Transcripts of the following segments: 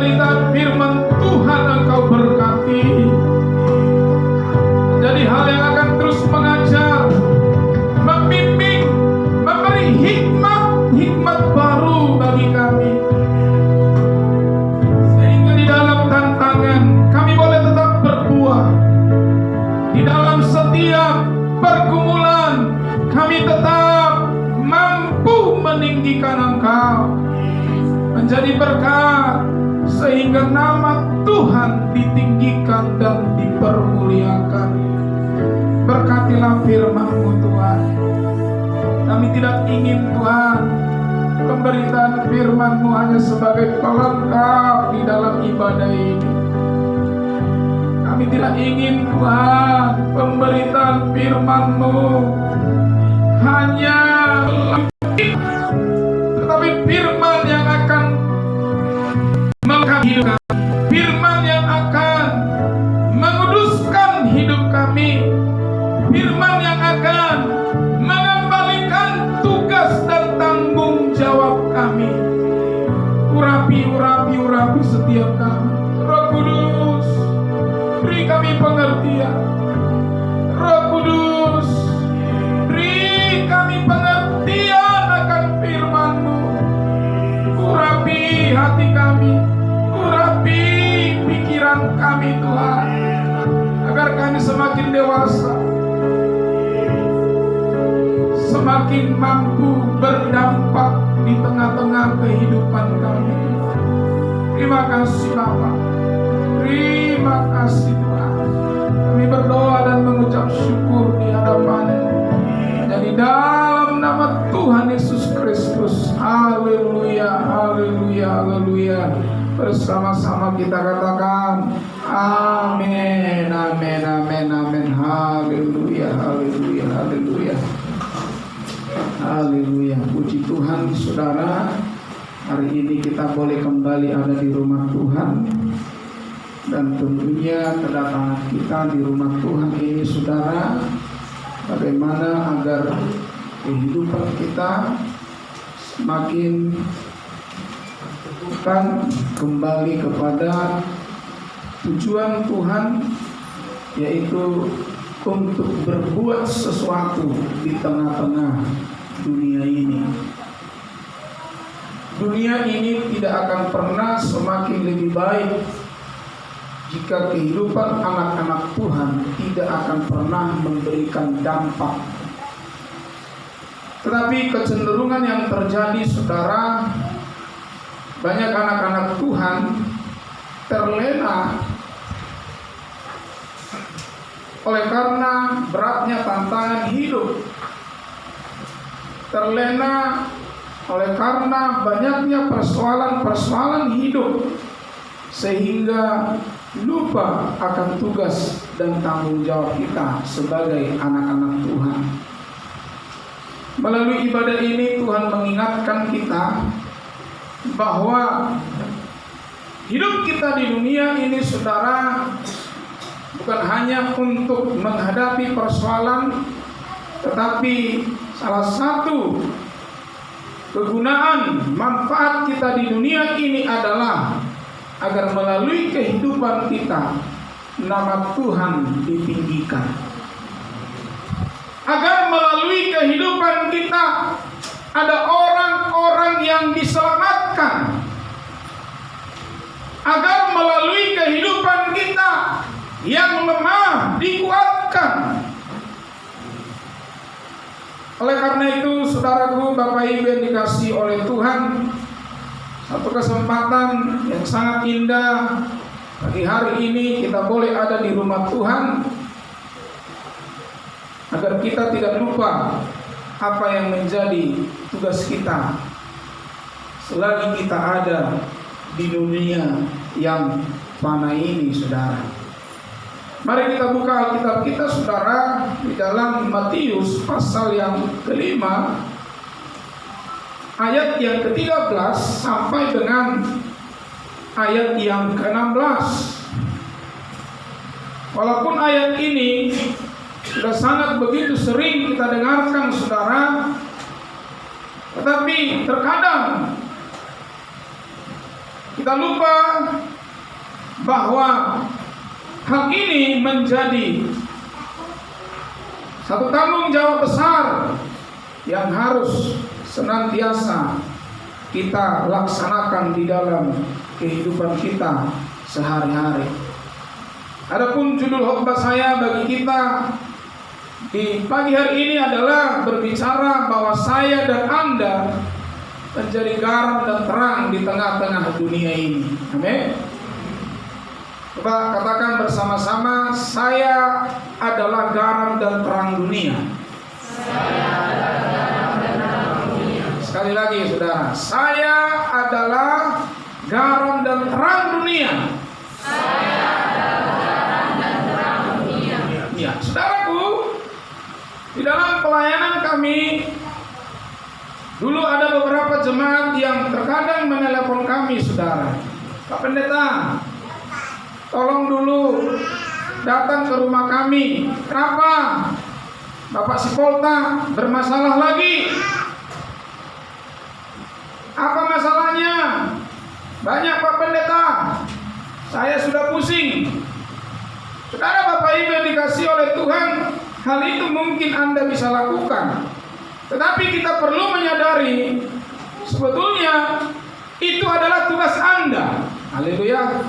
pemberitaan firman Tuhan Engkau berkati. Jadi hal yang akan terus mengajar, membimbing, memberi hikmat baru bagi kami, sehingga di dalam tantangan kami boleh tetap berbuah. Di dalam setiap pergumulan kami tetap mampu meninggikan Engkau, menjadi berkat, sehingga nama Tuhan ditinggikan dan dipermuliakan. Berkatilah firman-Mu Tuhan. Kami tidak ingin Tuhan pemberitaan firman-Mu hanya sebagai pelengkap di dalam ibadah ini. Kami tidak ingin Tuhan pemberitaan firman-Mu hanya tetapi firman yang akan melengkapi hidup kami, firman yang akan menguduskan hidup kami, firman yang akan mengembalikan tugas dan tanggung jawab kami. Urapi setiap kami. Roh Kudus, beri kami pengertian. Roh Kudus, beri kami pengertian akan firman-Mu. Urapi hati kami, urapi pikiran kami Tuhan, agar kami semakin dewasa, semakin mampu berdampak di tengah-tengah kehidupan kami. Terima kasih Bapa, terima kasih Tuhan. Kami berdoa dan mengucap syukur di hadapan-Mu. Jadi dalam nama Tuhan Yesus Kristus, haleluya, haleluya, haleluya. Bersama-sama kita katakan amin, amin, amin, amin. Haleluya, haleluya, haleluya. Haleluya, puji Tuhan saudara. Hari ini kita boleh kembali ada di rumah Tuhan. Dan tentunya kedatangan kita di rumah Tuhan ini saudara, bagaimana agar kehidupan kita semakin kembali kepada tujuan Tuhan, yaitu untuk berbuat sesuatu di tengah-tengah dunia ini. Dunia ini tidak akan pernah semakin lebih baik jika kehidupan anak-anak Tuhan tidak akan pernah memberikan dampak. Tetapi kecenderungan yang terjadi saudara, banyak anak-anak Tuhan terlena oleh karena beratnya tantangan hidup, terlena oleh karena banyaknya persoalan-persoalan hidup, sehingga lupa akan tugas dan tanggung jawab kita sebagai anak-anak Tuhan. Melalui ibadah ini Tuhan mengingatkan kita bahwa hidup kita di dunia ini saudara, bukan hanya untuk menghadapi persoalan, tetapi salah satu kegunaan manfaat kita di dunia ini adalah agar melalui kehidupan kita nama Tuhan ditinggikan, agar melalui kehidupan kita ada orang-orang yang diselamatkan, agar melalui kehidupan kita yang lemah dikuatkan. Oleh karena itu saudaraku, Bapak Ibu yang dikasihi oleh Tuhan, satu kesempatan yang sangat indah pagi hari ini kita boleh ada di rumah Tuhan, agar kita tidak lupa apa yang menjadi tugas kita selagi kita ada di dunia yang fana ini saudara. Mari kita buka Alkitab kita saudara di dalam Matius pasal yang kelima, ayat yang ke-13 sampai dengan ayat yang ke-16. Walaupun ayat ini sudah sangat begitu sering kita dengarkan saudara, tetapi terkadang Kita lupa bahwa hal ini menjadi satu tanggung jawab besar yang harus senantiasa kita laksanakan di dalam kehidupan kita sehari-hari. Adapun judul khotbah saya bagi kita di pagi hari ini adalah berbicara bahwa saya dan Anda menjadi garam dan terang di tengah-tengah dunia ini. Amin. Coba katakan bersama-sama, saya adalah garam dan terang dunia. Saya adalah garam dan terang dunia. Sekali lagi saudara, saya adalah garam dan terang dunia. Saya adalah garam dan terang dunia. Ya, saudaraku, di dalam pelayanan kami dulu ada beberapa jemaat yang terkadang menelepon kami, saudara. Pak Pendeta, tolong dulu datang ke rumah kami. Kenapa? Bapak Sipolta bermasalah lagi. Apa masalahnya? Banyak Pak Pendeta. Saya sudah pusing. Saudara Bapak Ibu yang dikasih oleh Tuhan, hal itu mungkin Anda bisa lakukan. Tetapi kita perlu menyadari sebetulnya itu adalah tugas Anda. Haleluya.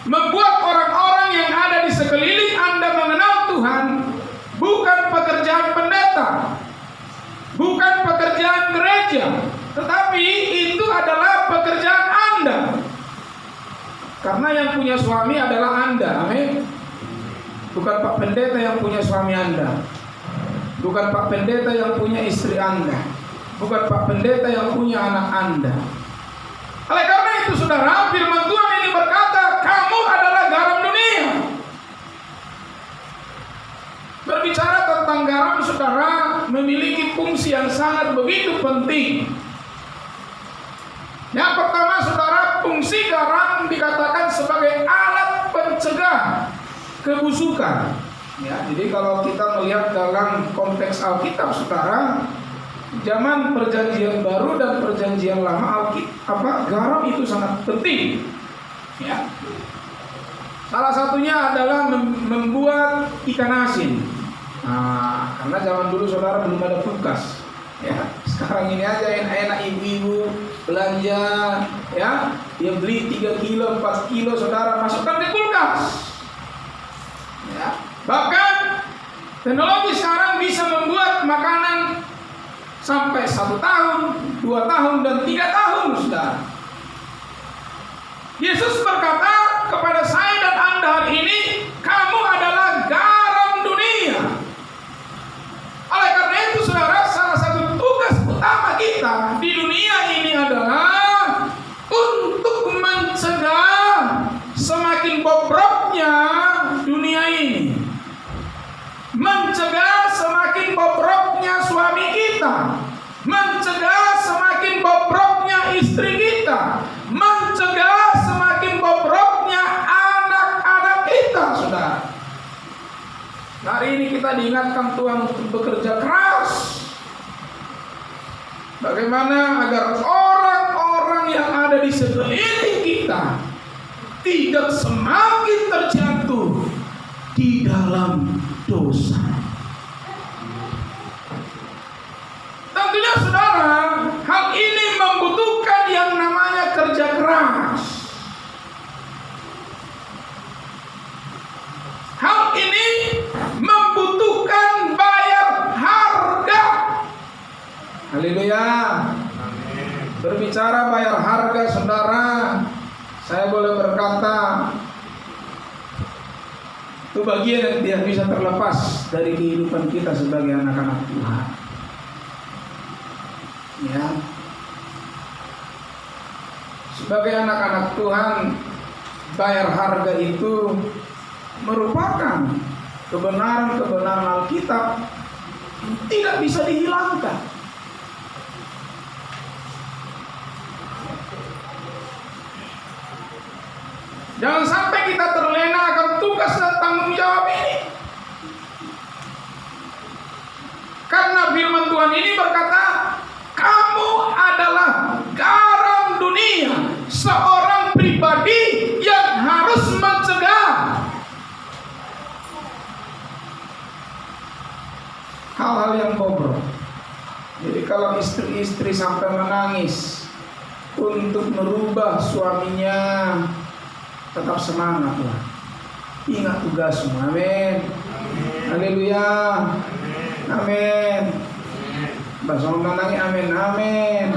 Membuat orang-orang yang ada di sekeliling Anda mengenal Tuhan bukan pekerjaan pendeta, bukan pekerjaan gereja, tetapi itu adalah pekerjaan Anda. Karena yang punya suami adalah Anda, amin. Bukan Pak Pendeta yang punya suami Anda, bukan Pak Pendeta yang punya istri Anda, bukan Pak Pendeta yang punya anak Anda. Oleh karena itu saudara, firman Tuhan ini berkata, kamu adalah garam dunia. Berbicara tentang garam, saudara, memiliki fungsi yang sangat begitu penting. Yang pertama, saudara, fungsi garam dikatakan sebagai alat pencegah kebusukan. Ya, jadi kalau kita melihat dalam konteks Alkitab, saudara, zaman perjanjian baru dan perjanjian lama, garam itu sangat penting. Ya. Salah satunya adalah membuat ikan asin. Nah, karena zaman dulu saudara belum ada kulkas. Ya, sekarang ini aja enak-enak ibu-ibu belanja, ya, dia beli 3 kilo, 4 kilo, saudara masukkan di kulkas. Ya. Bahkan teknologi sekarang bisa membuat makanan sampai 1 tahun, 2 tahun, dan 3 tahun, saudara. Yesus berkata kepada saya dan Anda hari ini, kamu adalah garam dunia. Oleh karena itu, saudara, salah satu tugas utama kita di dunia ini adalah untuk mencegah semakin bobroknya dunia ini, mencegah semakin bobroknya suami kita, mencegah semakin bobroknya istri kita, mencegah semakin bobroknya anak-anak kita, saudara. Hari ini kita diingatkan Tuhan untuk bekerja keras. Bagaimana agar orang-orang yang ada di sekeliling kita tidak semakin terjatuh di dalam dosa. Tentunya saudara, hal ini membutuhkan yang namanya kerja keras. Hal ini membutuhkan bayar harga. Haleluya. Berbicara bayar harga, saudara, saya boleh berkata, itu bagian yang tidak bisa terlepas dari kehidupan kita sebagai anak-anak Tuhan. Ya, sebagai anak-anak Tuhan, bayar harga itu merupakan kebenaran-kebenaran Alkitab yang tidak bisa dihilangkan. Jangan sampai kita terlena akan tugas dan tanggung jawab ini. Karena firman Tuhan ini berkata, kamu adalah garam dunia. seorang pribadi yang harus mencegah hal-hal yang bobrok. Jadi kalau istri-istri sampai menangis untuk merubah suaminya, tetap semangat lah. Ingat tugasmu. Amin. Haleluya. Amin. Bahasa menangi amin. Amin.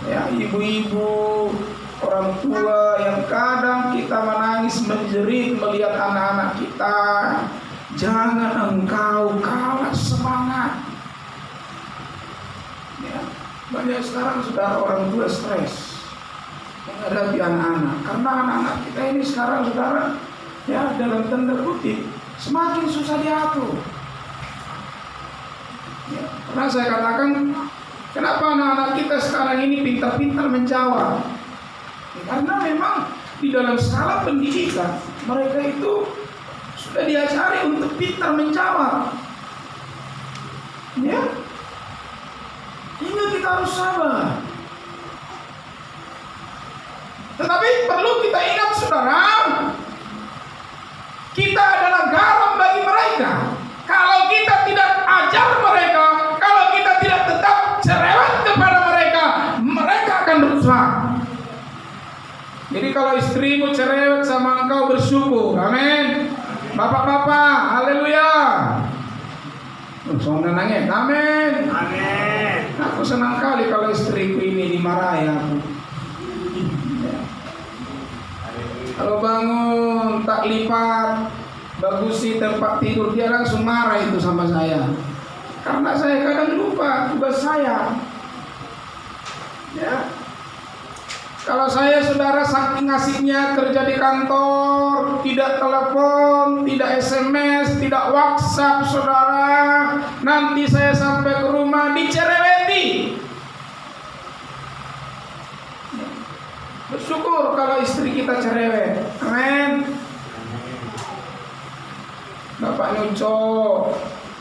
Ya, ibu-ibu, orang tua yang kadang kita menangis menjerit melihat anak-anak kita, jangan engkau kalah semangat. Ya, banyak sekarang saudara orang tua stres menghadapi anak-anak, karena anak-anak kita ini sekarang saudara, ya dalam tanda kutip semakin susah diatur. Ya, pernah saya katakan, kenapa anak-anak kita sekarang ini pintar-pintar menjawab? Ya, karena memang di dalam skala pendidikan mereka itu sudah diajari untuk pintar menjawab. Ya, hingga kita harus sabar. Tetapi perlu kita ingat saudara, kita adalah garam bagi mereka. Kalau kita tidak ajar mereka, kalau kita tidak tetap cerewet kepada mereka, mereka akan rusak. Jadi kalau istrimu cerewet sama engkau, bersyukur. Amin. Bapak-bapak, haleluya. Soalnya nangis, amin. Amin. Aku senang kali kalau istriku ini dimarahi aku. Kalau bangun tak lipat, bagusi tempat tidur, dia langsung marah itu sama saya. Karena saya kadang lupa tugas saya. Ya. Kalau saya saudara saking asiknya kerja di kantor, tidak telepon, tidak SMS, tidak WhatsApp saudara, nanti saya sampai ke rumah dicereweti. Bersyukur kalau istri kita cerewet. Amin. Bapak nyuco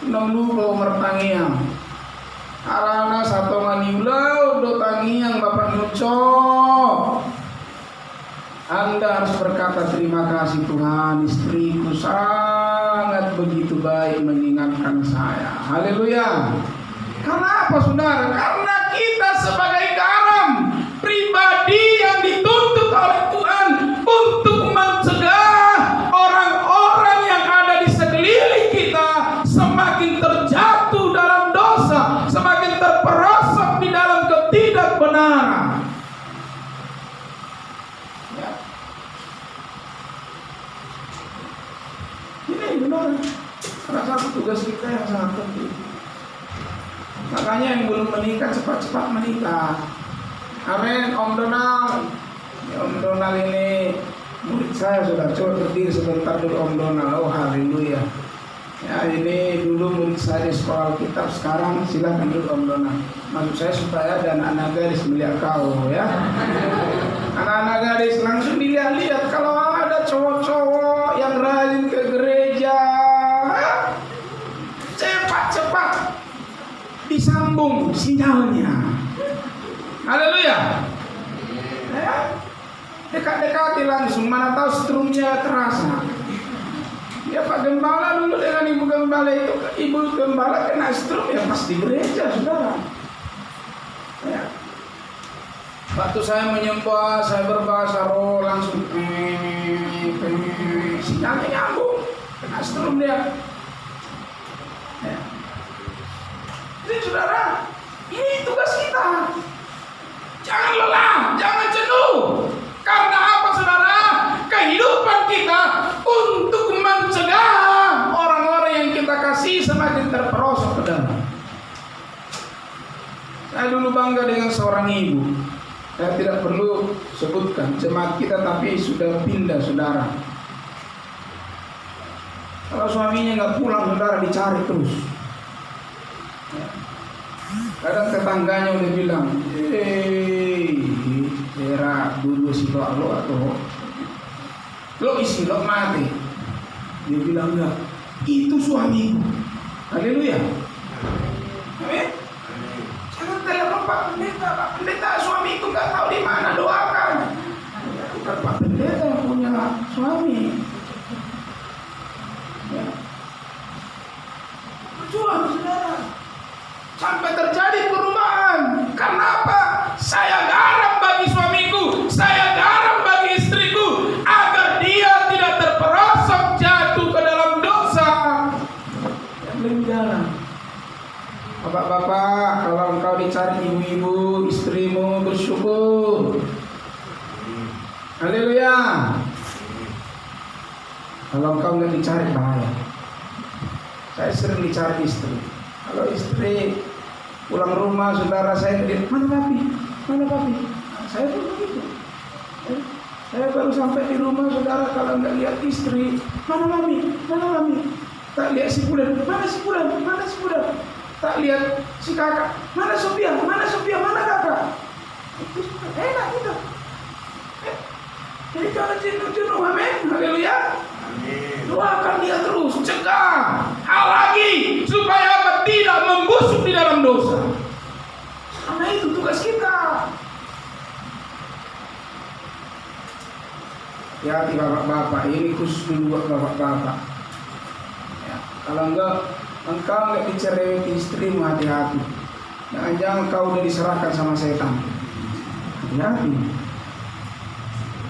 nang lupa mertangiang. Arana satu maniulau do tangiang bapak nyuco. Anda harus berkata terima kasih Tuhan, istriku sangat begitu baik mengingatkan saya. Haleluya. Karena apa saudara? Karena kita sebagai garam pribadi yang dituntut oleh Tuhan untuk mencegah orang-orang yang ada di sekeliling kita semakin terjatuh dalam dosa, semakin terperosok di dalam ketidakbenaran. Ya. Ini benar, salah satu tugas kita yang sangat penting. Makanya yang belum menikah cepat-cepat menikah. Amin. Om Donald, ya, Om Donald ini murid saya sudah. Coba berdiri sebentar dulu Om Donald. Oh haleluya. Ya ini dulu murid saya di sekolah Alkitab, sekarang silakan dulu Om Donald. Maksud saya supaya ada anak-anak gadis melihat kau ya. Anak-anak gadis langsung dilihat-lihat. Kalau ada cowok-cowok yang rajin ke gereja, cepat-cepat disambung sinyalnya. Haleluya. Ya, dekat-dekati langsung, mana tahu strumnya terasa. Ya Pak Gembala dulu dengan Ibu Gembala itu, Ibu Gembala kena strum ya pas di gereja saudara. Ya. Waktu saya menyembah, saya berbahasa roh langsung sinyalnya nyambung, kena strum dia. Ya. Jadi saudara, ini tugas kita. Jangan lelah, jangan jenuh. Karena apa saudara? Kehidupan kita untuk mencegah orang-orang yang kita kasih semakin terperosok ke dalam. Saya dulu bangga dengan seorang ibu. Saya tidak perlu sebutkan jemaat kita, tapi sudah pindah saudara. Kalau suaminya nggak pulang saudara dicari terus. Kadang tetangganya udah bilang, era dulu si lo atau lo isi lo mati. Dia bilang enggak, itu suamiku. Haleluya. Amin. Jangan telepon Pak Pendeta suamiku nggak tahu di mana, doakan. Haleluya. Kalau engkau nggak dicari bahaya. Saya sering dicari istri. Kalau istri pulang rumah, saudara saya dia, mana papi? Mana papi? Saya pun begitu. Saya baru sampai di rumah, saudara, kalau nggak lihat istri, mana mami? Mana mami? Tak lihat si Bulan, mana si Bulan? Mana si Bulan? Tak lihat si kakak, mana Sophia? Mana Sophia? Mana kakak? Itu enak gitu. Jadi jangan jenuh-jenuh, amin. Haleluya. Doakan dia terus, cegah hal lagi supaya apa? Tidak membusuk di dalam dosa. Karena itu tugas kita. Ya, bapak-bapak, ini khusus dulu buat bapak-bapak. Ya, kalau engkau nggak dicereweti istrimu, hati-hati. Jangan kau udah diserahkan sama setan. Hati-hati.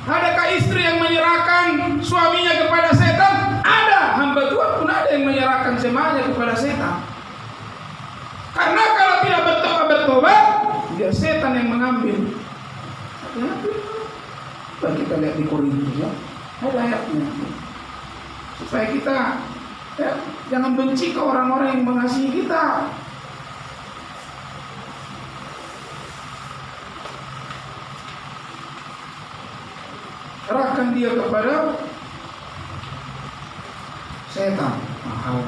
Adakah istri yang menyerahkan suaminya kepada setan? Ada. Hamba Tuhan pun ada yang menyerahkan semuanya kepada setan. Karena kalau tidak bertobat, dia setan yang mengambil. Hati-hati. Kita lihat di Korintus ya, ada ayatnya. Supaya kita ya, jangan benci ke orang-orang yang mengasihi kita. Serahkan dia kepada setan.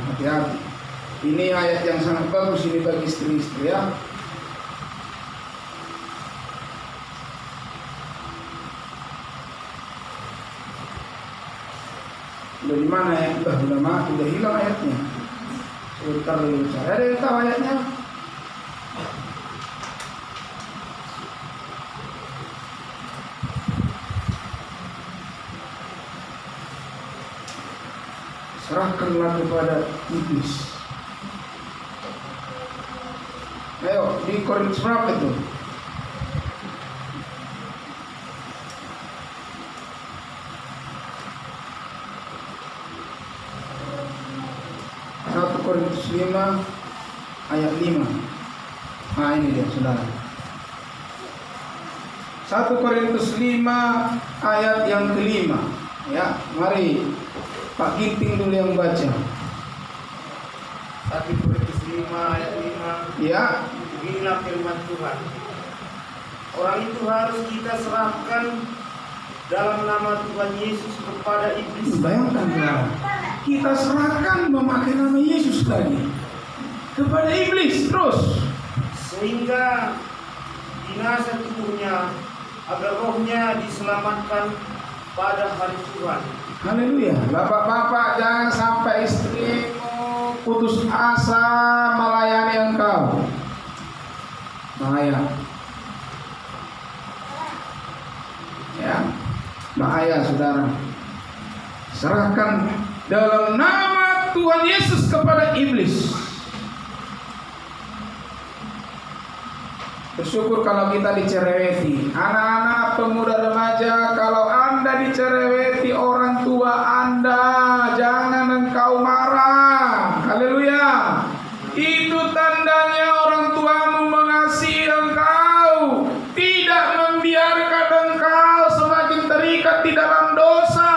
Hati-hati. Ini ayat yang sangat bagus ini bagi istri-istri ya. Dari mana ya? Udah hilang ayatnya. Sebentar dulu. Ada yang tahu ayatnya? Serahkanlah kepada iblis. Ayo, di Korintus berapa itu? Korintus 5 ayat 5. Nah ini dia saudara. 1 Korintus 5 ayat yang kelima. Ya, mari Pak Ginting dulu yang baca. 1 Korintus 5 ayat 5. Ya. Beginilah firman Tuhan. Orang itu harus kita serahkan dalam nama Tuhan Yesus kepada iblis. Bayangkan ya. Kita serahkan memakai nama Yesus lagi kepada iblis terus, sehingga binasa tubuhnya agar rohnya diselamatkan pada hari Tuhan. Haleluya. Bapak-bapak, jangan sampai istrimu putus asa melayani engkau. Bahaya. Ya, bahaya saudara. Serahkan dalam nama Tuhan Yesus kepada iblis. Bersyukur kalau kita dicereweti. Anak-anak, pemuda, remaja, kalau Anda dicereweti orang tua Anda, jangan engkau marah. Haleluya. Itu tandanya orang tuamu mengasihi engkau, tidak membiarkan engkau semakin terikat di dalam dosa,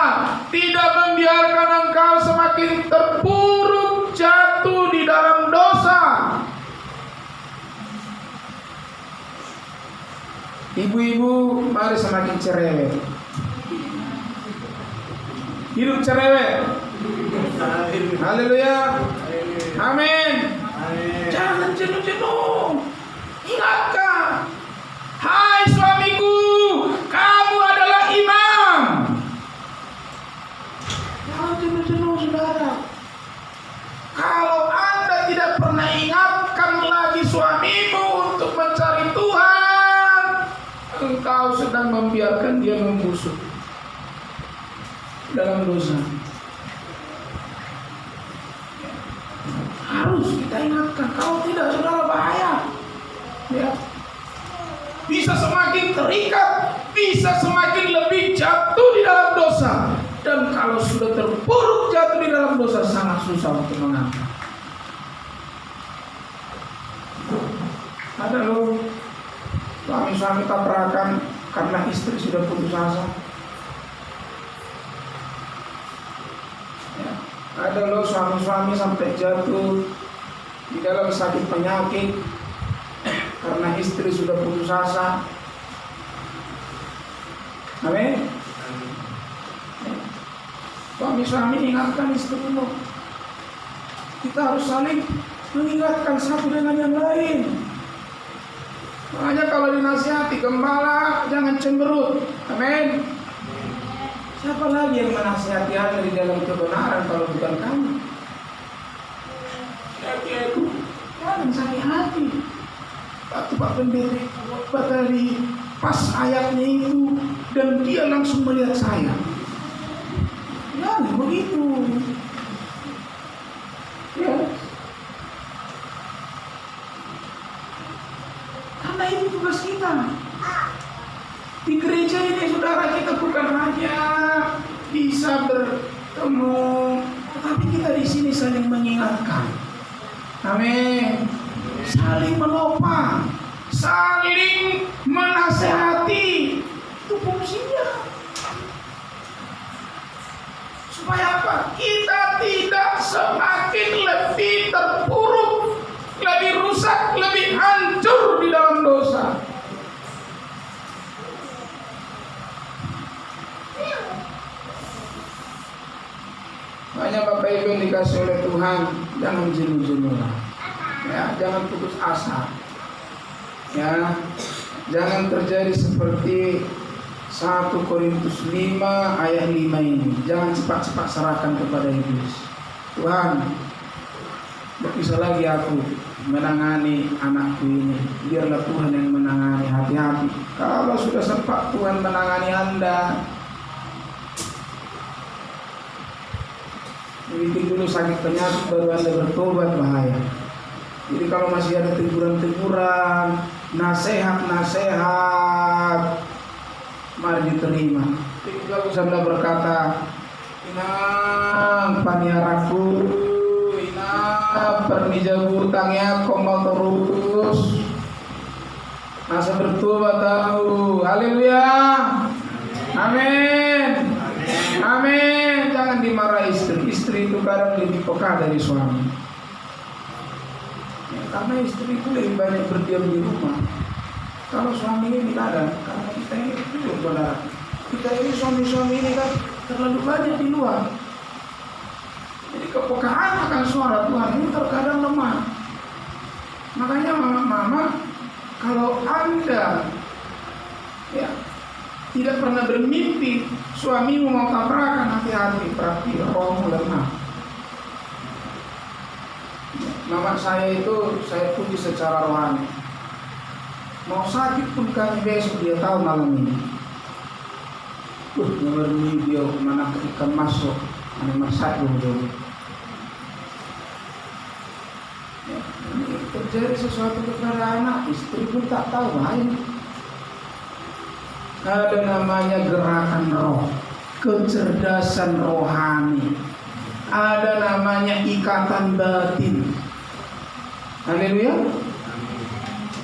tidak membiarkan engkau semakin terpuruk jatuh di dalam dosa. Ibu-ibu, mari semakin cerewet. Hidup cerewet. Haleluya. Amin. Jangan jenuh-jenuh. Ingatkan, hai suamiku, kamu adalah imam. Jangan jenuh-jenuh saudara. Kalau Anda tidak pernah ingatkan lagi suamimu untuk mencari Tuhan, engkau sedang membiarkan dia membusuk dalam dosa. Harus kita ingatkan, kalau tidak saudara bahaya. Ya. Bisa semakin terikat, bisa semakin lebih jatuh di dalam dosa. Dan kalau sudah terpuruk jatuh di dalam dosa, sangat susah untuk mengangkat. Ada loh suami-suami tabrakan karena istri sudah putus asa. Ada loh suami-suami sampai jatuh di dalam sakit penyakit karena istri sudah putus asa. Amin. Suami-suami ingatkan istrimu. Kita harus saling mengingatkan satu dengan yang lain. Makanya kalau dinasihati gembala jangan cemberut. Amin. Siapa lagi yang menasihati Anda di dalam kebenaran kalau bukan kamu? Itu jangan sakit hati. Waktu Pak Pendeta tadi pas ayatnya itu dan dia langsung melihat saya. Jangan begitu. Ya. Karena ini tugas kita. Di gereja ini saudara, kita bukan hanya bisa bertemu, tapi kita di sini saling mengingatkan. Amin. Saling menopang, saling menasehati. Itu fungsinya. Supaya apa? Kita tidak semakin lebih terpuruk, lebih rusak, lebih hancur di dalam dosa. Banyak Bapak Ibu yang dikasih oleh Tuhan, jangan jenuh-jenuh. Ya, jangan putus asa. Ya, jangan terjadi seperti 1 Korintus 5 ayat 5 ini. Jangan cepat-cepat serahkan kepada iblis. Tuhan, tidak bisa lagi aku menangani anakku ini. Biarlah Tuhan yang menangani. Hati-hati. Kalau sudah sempat Tuhan menangani Anda, begitu dulu sakit penyakit baru Anda bertobat, bahaya. Jadi kalau masih ada teguran-teguran, nasihat-nasihat, mari diterima. Jadi kalau Anda berkata, inang paniaraku, inang pernijagu utangnya komal terus, masa bertobat tahu. Haleluya. Amin. Amin. Jangan dimarahi istri. Istri itu kadang lebih peka dari suami. Ya, karena istri itu lebih banyak berdiam di rumah. Kalau suami ini kadang, karena kita ini dulu saudara, kita ini suami-suami ini kan terlalu banyak di luar. Jadi kepekaan akan suara Tuhan ini terkadang lemah. Makanya mama, kalau Anda ya tidak pernah bermimpi suamimu mau tabrakan, hati-hati, berarti rohmu lemah. Mama saya itu saya puji secara rohani. Mau sakit pun kami besok dia tahu malam ini. Nomor video mana ikan masuk, mana masak dulu. Ya, ini terjadi sesuatu kepada anak, istri pun tak tahu lain. Ada namanya gerakan roh, kecerdasan rohani. Ada namanya ikatan batin. Haleluya.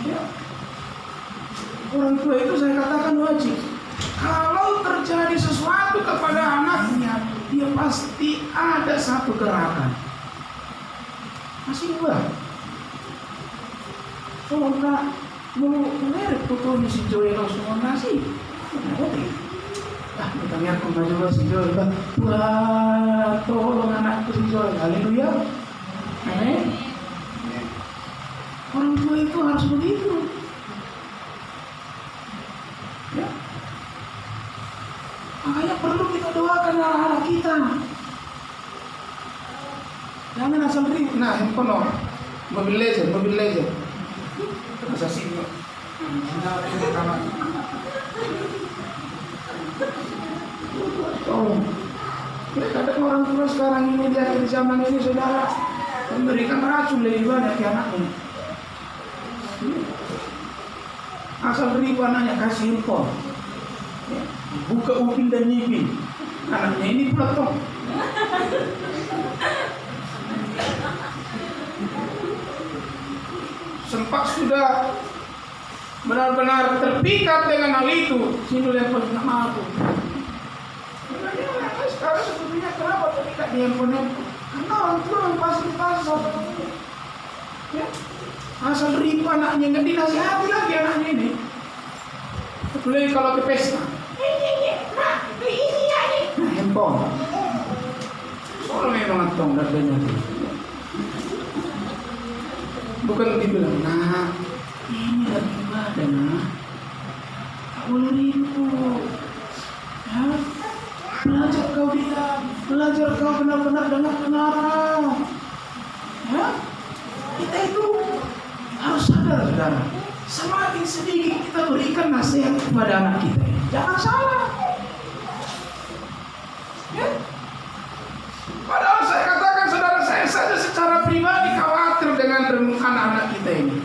Ya. Orang tua itu saya katakan wajib. Kalau terjadi sesuatu kepada anaknya, dia pasti ada satu gerakan. Masih buat. Kalau enggak mau merek foto si Joy langsung ngasih. Bertanya aku juga si Joy. Wah, tolong anakku si Joy. Haleluya. Amin. Orang tua itu harus begitu. Ya. Makanya perlu kita doakan anak-anak kita. Jangan asal ribut. Nah, handphone mobil legend. Masa sih? Oh, kadang orang tua sekarang ini di zaman ini saudara memberikan racun lebih banyak ke anaknya. Asal ribu anaknya kasih handphone, buka upin dan nyipin, anaknya ini pula toh. Sempat sudah benar-benar terpikat dengan hal itu, sini handphone nggak mampu. Sekarang sebetulnya kenapa terpikat di handphone? Karena orang tua yang fasilitasi saudara ini. Ya. Asal ribu anaknya, nggak dinasihati lagi anaknya ini. Apalagi kalau ke pesta. Nah, handphone. Soalnya memang atong dadanya itu. Bukan dibilang, nah ini lagi ibadah, nah. Tak boleh ribut. Ya, belajar kau diam, belajar kau benar-benar dengan kebenaran. Ya, kita itu harus sadar, saudara. Semakin sedikit kita berikan nasihat kepada anak kita, jangan salah. Ya. Padahal saya katakan, saudara, saya saja secara pribadi khawatir dengan anak-anak kita ini.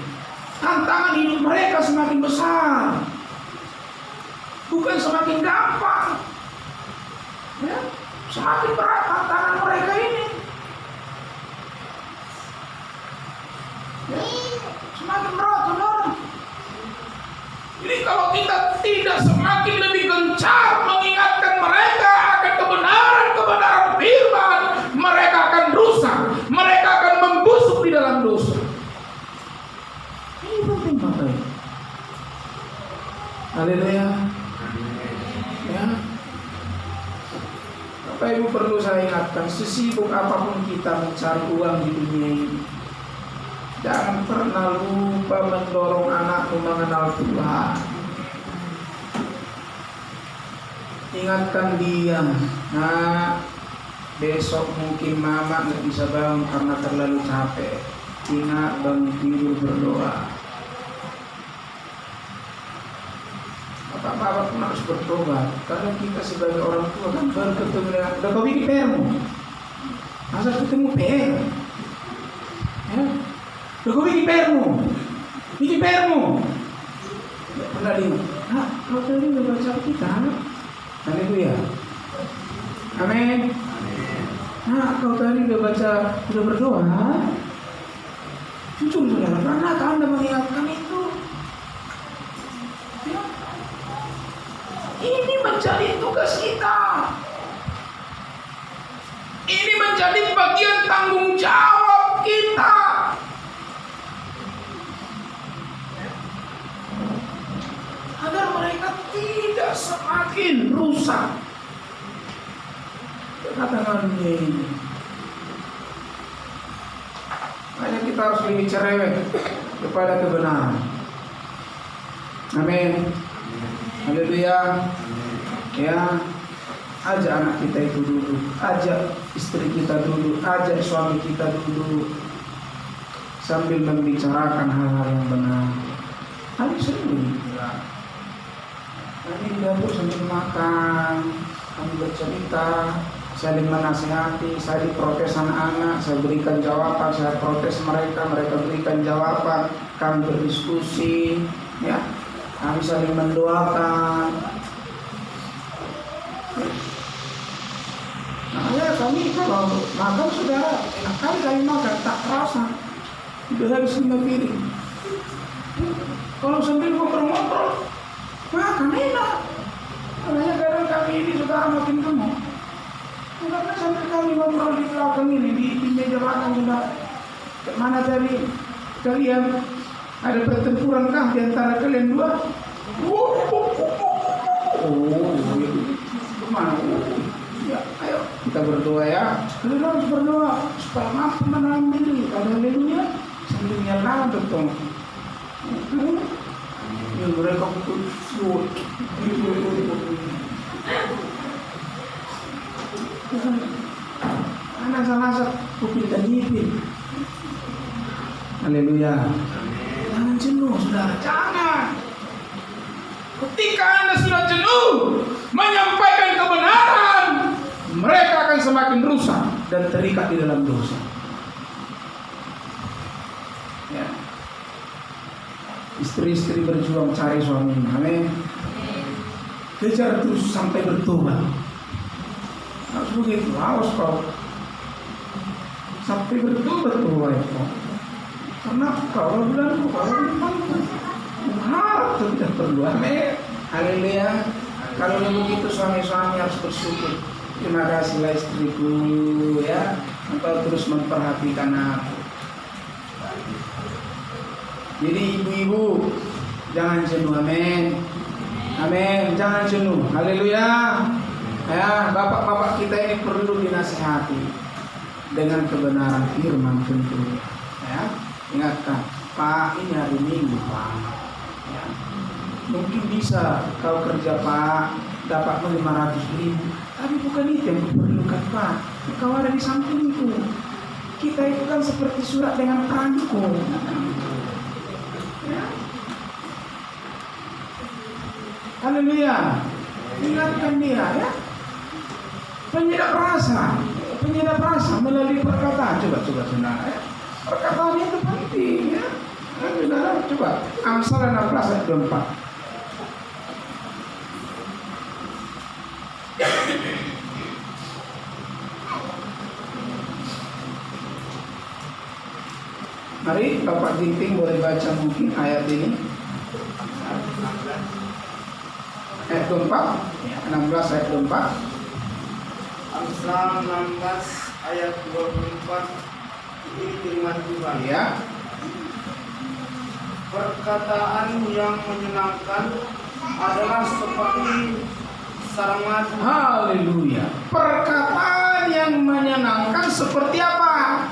Tantangan hidup mereka semakin besar, bukan semakin gampang. Ya, semakin berat tantangan mereka ini. Ya, semakin berat, saudara. Jadi kalau kita tidak semakin lebih gencar mengingatkan mereka akan kebenaran firman, mereka akan rusak, mereka akan membusuk di dalam dosa. Ini penting, Bapak Ibu. Haleluya. Ya. Bapak Ibu, perlu saya ingatkan, sesibuk apapun kita mencari uang di dunia ini, jangan pernah lupa mendorong anakmu mengenal Tuhan. Ingatkan dia, nah besok mungkin mama nggak bisa bangun karena terlalu capek. Ingat, bangun tidur berdoa. Bapak-bapak pun harus bertobat. Karena kita sebagai orang tua kan baru ketemu dengan, udah kau bikin PR-mu, masa ketemu PR? Ya? Udah kau bikin PR-mu, nggak pernah dia. Nah, kau tadi udah baca kita. Haleluya. Amin. Nah, kau tadi udah baca, udah berdoa. Jujur, saudara, pernah Anda mengingatkan itu? Ya. Ini menjadi tugas kita. Ini menjadi bagian tanggung jawab kita. Agar mereka tidak semakin rusak. Katakan ini. Hanya kita harus lebih cerewet kepada kebenaran. Amin. Haleluya. Ya, ajak anak kita itu duduk, ajak istri kita duduk, ajak suami kita duduk, sambil membicarakan hal-hal yang benar. Kami sering bilang, kami di dapur sambil makan, kami bercerita, saling menasihati. Saya diprotes anak-anak, saya berikan jawaban, saya protes mereka, mereka berikan jawaban, kami berdiskusi, ya, kami saling mendoakan. Nah, ya, kami kalau makan, saudara, enak kali kami makan, tak terasa, udah habis 5 piring. Kalau sambil ngobrol-ngobrol, makan enak. Makanya kadang kami ini saudara makin gemuk. Karena sampai kami ngobrol di belakang ini, di meja belakang, saudara. Mana tadi kalian ada pertempuran kah di antara kalian dua? Kemana? Ya, ayo kita berdoa ya. Kalian harus berdoa supaya mampu menahan diri. Haleluya. Sambil nyala betul. Ya, mereka betul. Anak-anak kuping dan nyipin. Haleluya. Jangan jenuh, saudara. Jangan. Ketika Anda sudah jenuh menyampaikan kebenaran, mereka akan semakin rusak dan terikat di dalam dosa. Ya. Istri-istri berjuang cari suaminya. Amin. Kejar terus sampai bertobat. Harus begitu. Awas kau sampai bertobat kau. Karena kalau bilang mampu, harap tidak perlu. Amin. Haleluya. Kalau begitu suami-suami harus bersyukur. Terima kasihlah istriku ya, engkau terus memperhatikan aku. Jadi ibu-ibu jangan jenuh, amin. Amin, jangan jenuh. Haleluya. Ya, bapak-bapak kita ini perlu dinasihati dengan kebenaran firman tentu. Ya, ingatkan, Pak, ini hari Minggu, Pak. Ya. Mungkin bisa kau kerja, Pak, dapat 500.000, tapi bukan itu yang diperlukan, Pak. Kau ada di sampingku. Kita itu kan seperti surat dengan perangko. Ya. Haleluya. Ingatkan dia ya. Penyedap rasa melalui perkataan. Coba saudara ya. Perkataan itu penting ya. Saudara coba Amsal 16 ayat 24. Mari Bapak Ginting boleh baca mungkin ayat ini. Ayat 24, 16 ayat 24. Amsal 16 ayat 24. Ini firman Tuhan. Ya. Perkataan yang menyenangkan adalah seperti sarang madu. Haleluya. Perkataan yang menyenangkan seperti apa?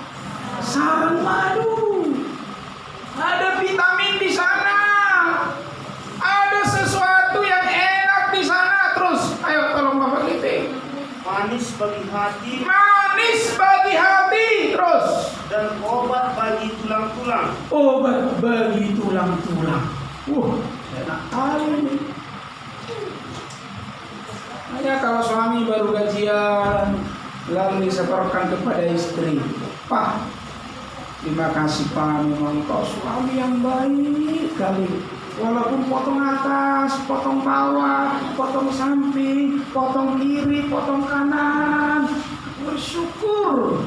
Sarang madu. Ada vitamin di sana. Ada sesuatu yang enak di sana. Terus, ayo tolong Bapak Ginting. Manis bagi hati. Manis bagi hati. Terus. Dan obat bagi tulang-tulang. Obat bagi tulang-tulang. Enak kali ini. Hanya kalau suami baru gajian, lalu disetorkan kepada istri. Pak, terima kasih Pak, memang kau suami yang baik kali. Walaupun potong atas, potong bawah, potong samping, potong kiri, potong kanan, bersyukur.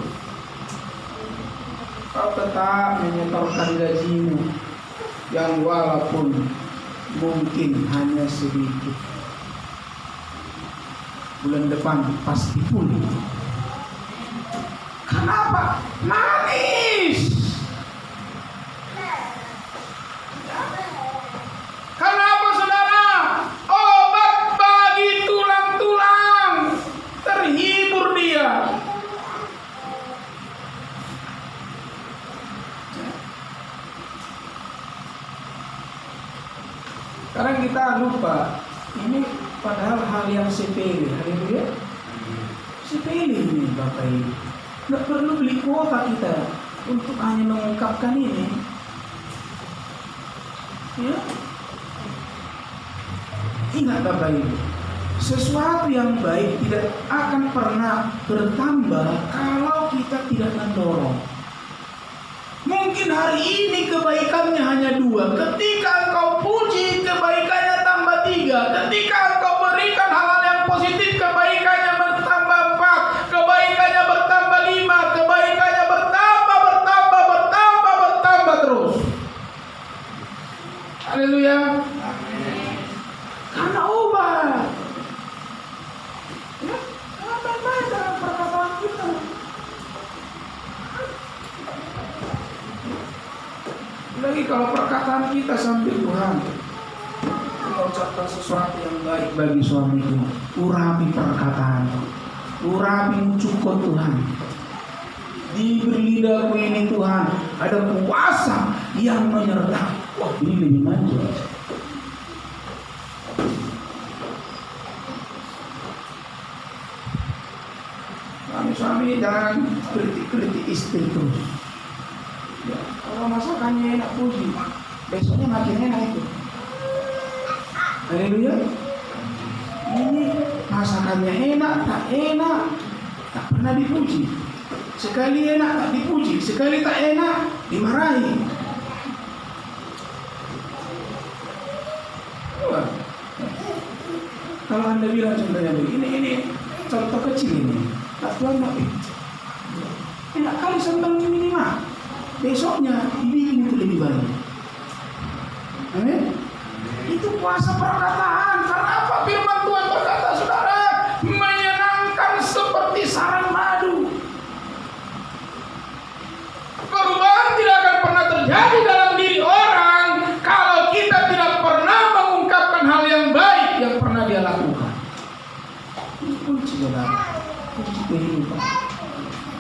Kau tetap menyetorkan gajimu yang walaupun mungkin hanya sedikit. Bulan depan pasti pulih. Kenapa? Manis. Kenapa saudara? Obat bagi tulang-tulang. Terhibur dia. Sekarang kita lupa, ini padahal hal yang sepele, haleluya. Sepele ini Bapak Ibu. Nggak perlu beli kuota kita untuk hanya mengungkapkan ini. Ya. Ingat Bapak Ibu, sesuatu yang baik tidak akan pernah bertambah kalau kita tidak mendorong. Mungkin hari ini kebaikannya hanya 2. Ketika engkau puji, kebaikannya tambah 3. Ketika engkau berikan hal-hal yang positif, kebaikannya bertambah 4. Kebaikannya bertambah 5. Kebaikannya bertambah terus. Haleluya. Karena obat. Ya, baik-baik dalam perkataan kita. Lagi kalau perkataan kita sambil Tuhan mengucapkan sesuatu yang baik bagi suamiku, urapi perkataan, urapi cukup Tuhan. Di lidahku ini Tuhan ada kuasa yang menyertai. Wah, ini lebih manja. Suami jangan kritik istri terus. Ya, kalau masakannya enak puji, besoknya makin enak itu. Haleluya. Ini masakannya enak, tak pernah dipuji. Sekali enak tak dipuji, sekali tak enak dimarahi. Wah. Kalau Anda bilang contohnya begini, ini contoh kecil ini. Tak Tuhan enak kali sambal minimal. Besoknya dibikin itu lebih baik. Amin. Itu kuasa perkataan. Karena apa firman Tuhan berkata, saudara, menyenangkan kunci saudara, kunci kehidupan.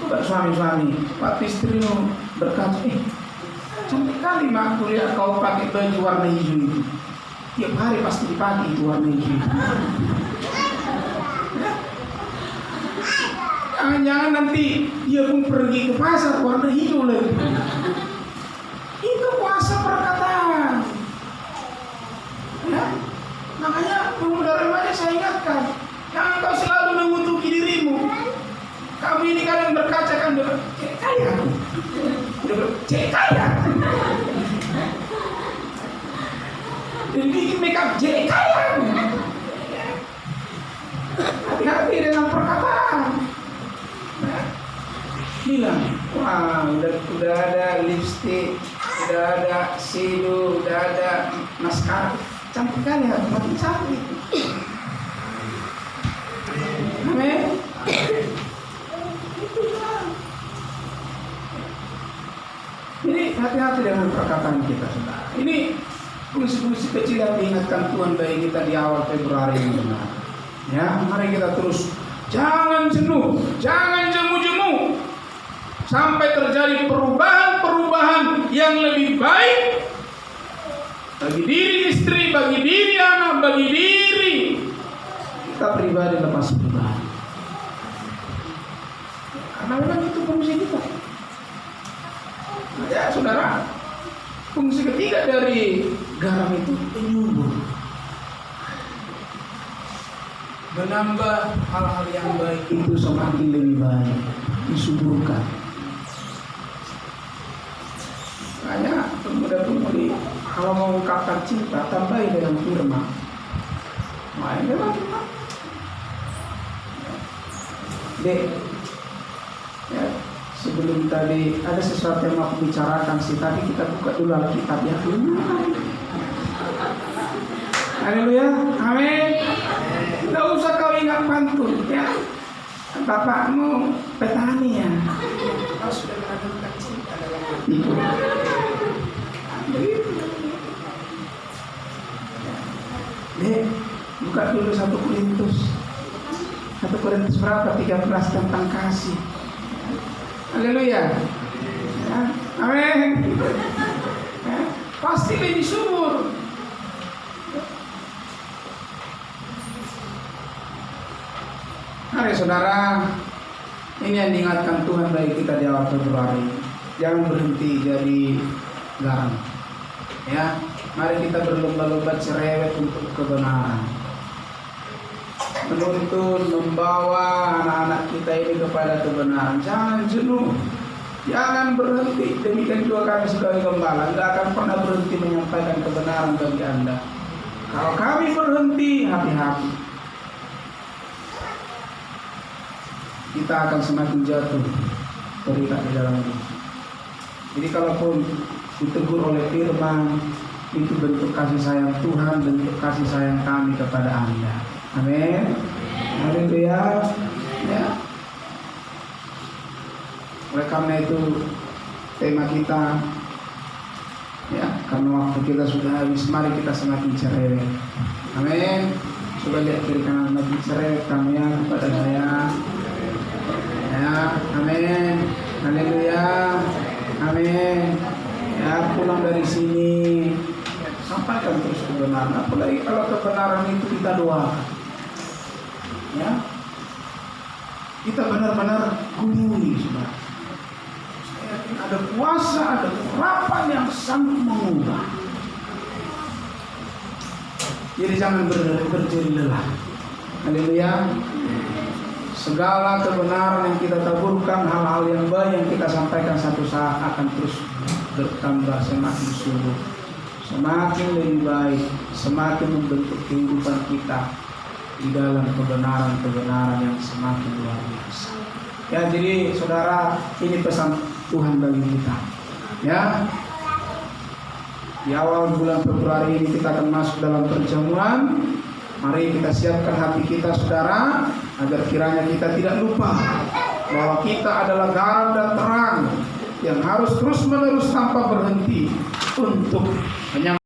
Coba suami-suami, Pak istri berkata, cantik kali mak aku lihat kau pakai baju warna hijau itu. Tiap hari pasti dipakai itu warna hijau. Jangan-jangan nanti dia pun pergi ke pasar warna hijau lagi. Itu kuasa perkataan. Ya, makanya pemuda remaja saya ingatkan, jangan kau selalu mengutuki dirimu. Kamu ini kadang berkaca kan, cek kaya aku. Cek kaya. Dan bikin makeup cek kaya. Hati-hati dengan perkataan. Bilang, wah udah ada lipstick, udah ada shadow, udah ada maskara, cantik kali ya, makin cantik. Amin. Ini hati-hati dengan perkataan kita, saudara. Ini fungsi-fungsi kecil yang diingatkan Tuhan bagi kita di awal Februari ini, saudara. Ya, mari kita terus. Jangan jenuh, jangan jemu-jemu, sampai terjadi perubahan-perubahan yang lebih baik bagi diri istri, bagi diri anak, bagi diri kita pribadi lepas perubahan. Karena memang itu fungsi kita. Nah, ya saudara, fungsi ketiga dari garam itu penyubur, menambah hal-hal yang baik itu semakin lebih baik, disuburkan. Makanya pemuda-pemudi kalau mengungkapkan cinta tambahi dengan firman. Main dengan firman. Dek, ya, sebelum tadi ada sesuatu yang mau aku bicarakan sih. Tadi kita buka dulu Alkitab ya. Haleluya, amin. Tidak usah kau ingat pantun ya. Bapakmu petani ya. Kau sudah menanamkan cinta dalam hatiku. Dek, buka dulu 1 Korintus. 1 Korintus berapa? 13 tentang kasih. Haleluya. Ya, amin. Ya, pasti lebih subur. Mari saudara, ini yang diingatkan Tuhan bagi kita di awal Februari. Jangan berhenti jadi garam. Ya, mari kita berlomba-lomba cerewet untuk kebenaran. Menuntun, membawa anak-anak kita ini kepada kebenaran. Jangan jenuh, jangan berhenti. Demikian juga kami sebagai gembala, tidak akan pernah berhenti menyampaikan kebenaran bagi Anda. Kalau kami berhenti, hati-hati. Kita akan semakin jatuh terikat di dalam ini. Jadi kalaupun ditegur oleh firman, itu bentuk kasih sayang Tuhan, bentuk kasih sayang kami kepada Anda. Amin. Haleluya. Ya. Oleh karena itu tema kita, ya, karena waktu kita sudah habis, mari kita semakin cerewet. Amin. Coba lihat kiri kanan, semakin cerewet kamu ya kepada saya. Ya, amin. Haleluya. Amin. Ya, pulang dari sini sampaikan terus kebenaran. Apalagi kalau kebenaran itu kita doakan. Ya. Kita benar-benar gurui, saudara. Saya yakin ada kuasa, ada kerapan yang sanggup mengubah. Jadi jangan berjeri lelah. Haleluya. Segala kebenaran yang kita taburkan, hal-hal yang baik yang kita sampaikan satu saat akan terus bertambah semakin subur, semakin lebih baik, semakin membentuk kehidupan kita di dalam kebenaran-kebenaran yang semakin luar biasa. Ya, jadi saudara, ini pesan Tuhan bagi kita. Ya, di awal bulan Februari ini kita akan masuk dalam perjamuan. Mari kita siapkan hati kita, saudara, agar kiranya kita tidak lupa bahwa kita adalah garam dan terang yang harus terus-menerus tanpa berhenti untuk menyampaikan